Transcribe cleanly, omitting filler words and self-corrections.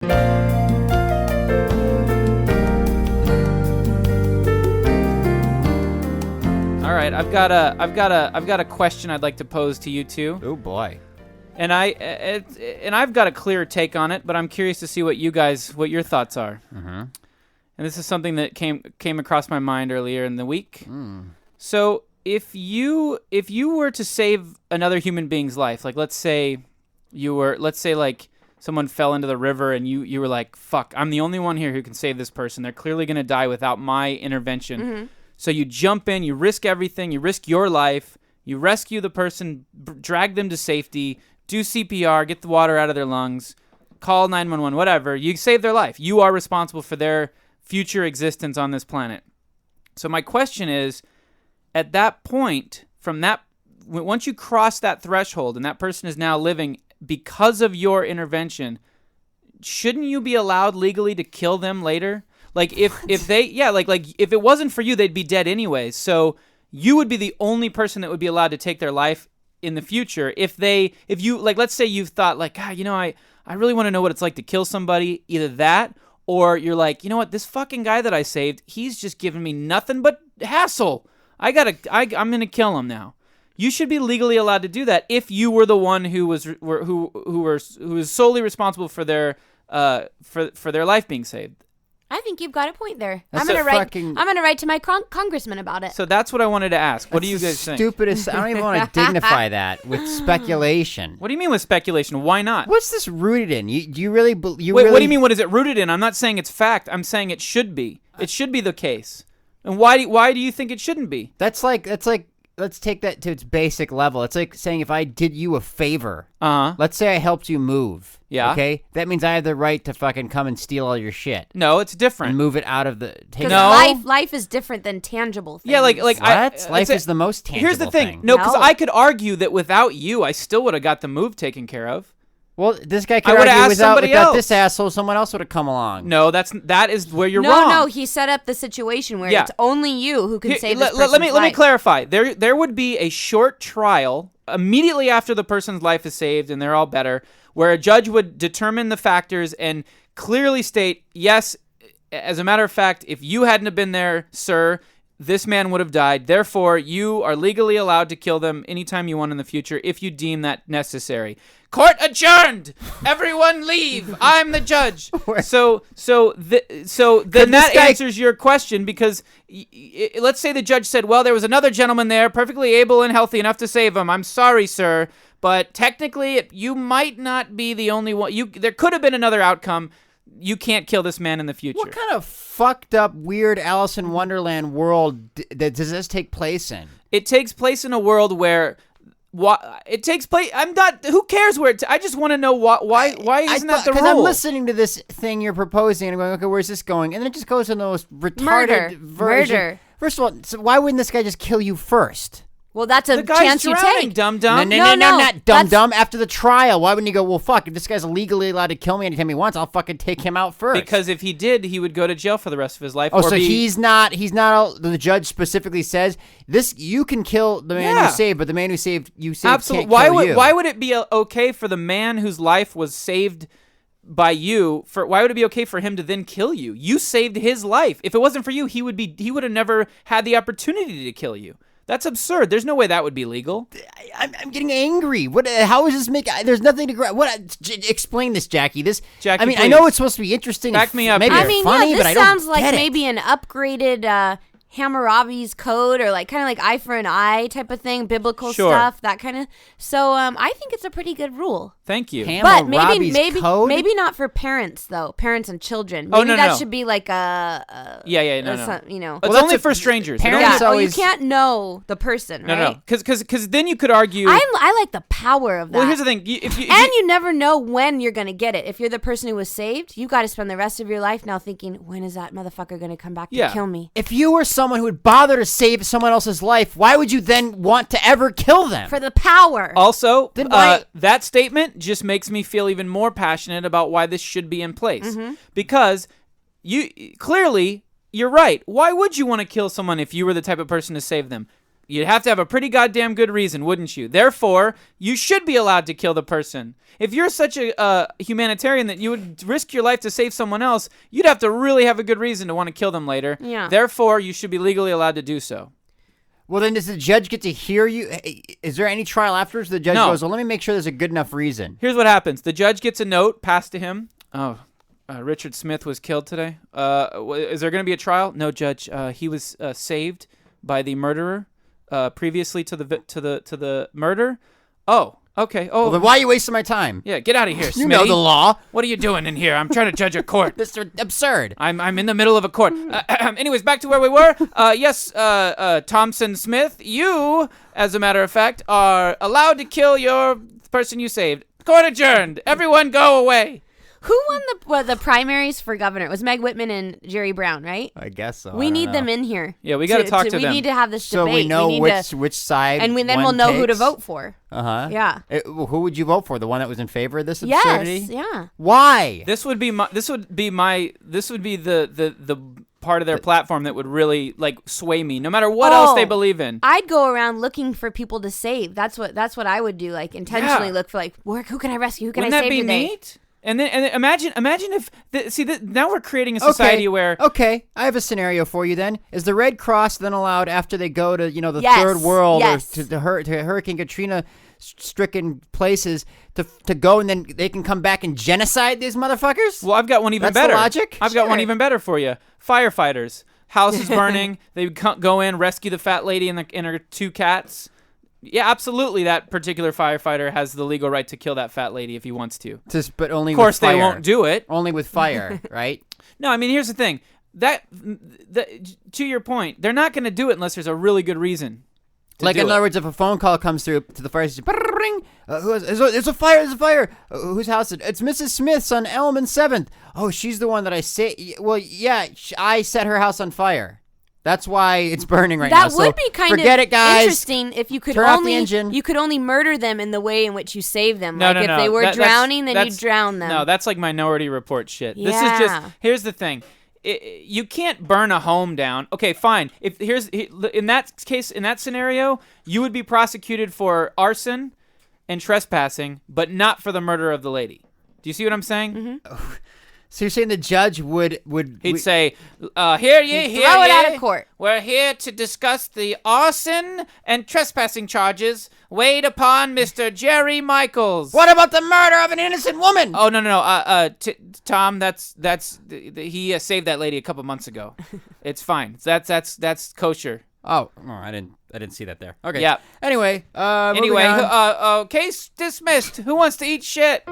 All right, I've got a question I'd like to pose to you two. Oh boy. And I've got a clearer take on it, but I'm curious to see what your thoughts are. Mm-hmm. And this is something that came across my mind earlier in the week. So if you were to save another human being's life, like let's say like someone fell into the river and you were like, fuck, I'm the only one here who can save this person. They're clearly going to die without my intervention. Mm-hmm. So you jump in, you risk everything, you risk your life, you rescue the person, drag them to safety, do CPR, get the water out of their lungs, call 911, whatever. You save their life. You are responsible for their future existence on this planet. So my question is, at that point, once you cross that threshold and that person is now living because of your intervention, shouldn't you be allowed legally to kill them later? Like if it wasn't for you, they'd be dead anyways. So you would be the only person that would be allowed to take their life in the future. If you let's say you've thought like, I really want to know what it's like to kill somebody, either that or you're like, you know what, this fucking guy that I saved, he's just giving me nothing but hassle. I'm going to kill him now. You should be legally allowed to do that if you were the one who was solely responsible for their life being saved. I think you've got a point there. I'm gonna write to my congressman about it. So that's what I wanted to ask. What do you guys think? Stupidest. I don't even want to dignify that with speculation. What do you mean with speculation? Why not? What's this rooted in? Do you really? What do you mean? What is it rooted in? I'm not saying it's fact. I'm saying it should be. It should be the case. And why do you think it shouldn't be? That's like. Let's take that to its basic level. It's like saying if I did you a favor. Let's say I helped you move. Yeah. Okay? That means I have the right to fucking come and steal all your shit. No, it's different. And move it out of the... Life is different than tangible things. Yeah, life is the most tangible Here's the thing. thing. No, because I could argue that without you, I still would have got the move taken care of. Well, this guy could argue without this asshole, someone else would have come along. No, that is where you're wrong. No, he set up the situation where it's only you who can save this person's life. Let me clarify. There would be a short trial immediately after the person's life is saved and they're all better, where a judge would determine the factors and clearly state, yes, as a matter of fact, if you hadn't have been there, sir, this man would have died. Therefore, you are legally allowed to kill them anytime you want in the future if you deem that necessary. Court adjourned. Everyone leave. I'm the judge. So then that answers your question because let's say the judge said, well, there was another gentleman there, perfectly able and healthy enough to save him. I'm sorry, sir, but technically you might not be the only one. There could have been another outcome. You can't kill this man in the future. What kind of fucked up, weird Alice in Wonderland world does this take place in? It takes place in a world where it takes place. I'm not. Who cares where? I just want to know why isn't that the rule? Because I'm listening to this thing you're proposing and I'm going, okay, where's this going? And then it just goes in the most retarded version. Murder. First of all, so why wouldn't this guy just kill you first? Well, that's a the guy's chance drowning, you take. Dum-dum. No, not dum-dum. After the trial, why wouldn't you go, well, fuck, if this guy's legally allowed to kill me anytime he wants, I'll fucking take him out first. Because if he did, he would go to jail for the rest of his life. Oh, so he's not, the judge specifically says, you can kill the man you saved, but the man who saved you can't kill you. Why would it be okay for the man whose life was saved by you, why would it be okay for him to then kill you? You saved his life. If it wasn't for you, he would have never had the opportunity to kill you. That's absurd. There's no way that would be legal. I'm getting angry. How is this there's nothing to explain this, Jackie. Jackie, I mean, please. I know it's supposed to be interesting. Back me up. Maybe funny, this but I don't sounds like get it. maybe an upgraded Hammurabi's code, or kind of like eye for an eye type of thing, biblical stuff, that kind of. So I think it's a pretty good rule. Thank you. But maybe code? maybe not for parents though. Parents and children. Oh, Maybe no, that no. should be like no. You know. It's Well, only for strangers. Parents you can't know the person, right? No. Because then you could argue. I like the power of that. Well, here's the thing. You never know when you're going to get it. If you're the person who was saved, you got to spend the rest of your life now thinking, when is that motherfucker going to come back to kill me? If you were someone who would bother to save someone else's life, why would you then want to ever kill them? For the power. Also, that statement just makes me feel even more passionate about why this should be in place. Mm-hmm. Because you're right. Why would you want to kill someone if you were the type of person to save them? You'd have to have a pretty goddamn good reason, wouldn't you? Therefore, you should be allowed to kill the person. If you're such a humanitarian that you would risk your life to save someone else, you'd have to really have a good reason to want to kill them later. Yeah. Therefore, you should be legally allowed to do so. Well, then does the judge get to hear you? Is there any trial afterwards? The judge goes, well, let me make sure there's a good enough reason. Here's what happens. The judge gets a note passed to him. Richard Smith was killed today. Is there going to be a trial? No, Judge. He was saved by the murderer previously to the murder. Oh, okay. Oh, well, then why are you wasting my time? Yeah, get out of here, Smitty. You know the law. What are you doing in here? I'm trying to judge a court. This is absurd. I'm in the middle of a court. Anyways, back to where we were. Yes, Thompson Smith, you, as a matter of fact, are allowed to kill your person you saved. Court adjourned. Everyone go away. Who won the primaries for governor? It was Meg Whitman and Jerry Brown, right? I guess so. We need them in here. Yeah, we got to talk to them. We need to have this debate. So we know which side. And then we'll know who to vote for. Yeah. Who would you vote for? The one that was in favor of this yes, absurdity? Yeah. Why? This would be the part of their platform that would really sway me, no matter what else they believe in. I'd go around looking for people to save. That's what I would do. Intentionally look for who can I rescue? Who can I save today? Wouldn't that be neat? And imagine if now we're creating a society where I have a scenario for you. Then is the Red Cross then allowed after they go to the third world or to Hurricane Katrina stricken places to go and then they can come back and genocide these motherfuckers? Well, I've got one even better. That's the logic? I've got one even better for you. Firefighters, house is burning. They go in, rescue the fat lady and her 2 cats. Yeah, absolutely. That particular firefighter has the legal right to kill that fat lady if he wants to. But only, of course, with fire. They won't do it. Only with fire, right? No, I mean, here's the thing. To your point, they're not going to do it unless there's a really good reason. In other words, if a phone call comes through to the fire station, there's a fire. There's a fire. Whose house is it? It's Mrs. Smith's on Elm and 7th. Oh, she's the one that I say. Well, yeah, I set her house on fire. That's why it's burning right now. That would be kind of interesting if you could only murder them in the way in which you save them. No, if they were drowning, then you drown them. No, that's like Minority Report shit. Yeah. This is just here's the thing. You can't burn a home down. Okay, fine. In that case, in that scenario, you would be prosecuted for arson and trespassing, but not for the murder of the lady. Do you see what I'm saying? Mm-hmm. So you're saying the judge would say, "Hear ye, throw it out of court. We're here to discuss the arson and trespassing charges weighed upon Mr. Jerry Michaels." What about the murder of an innocent woman? Oh no. Tom, that's he saved that lady a couple months ago. It's fine. That's kosher. Oh, I didn't see that there. Okay. Yeah. Anyway, case dismissed. Who wants to eat shit?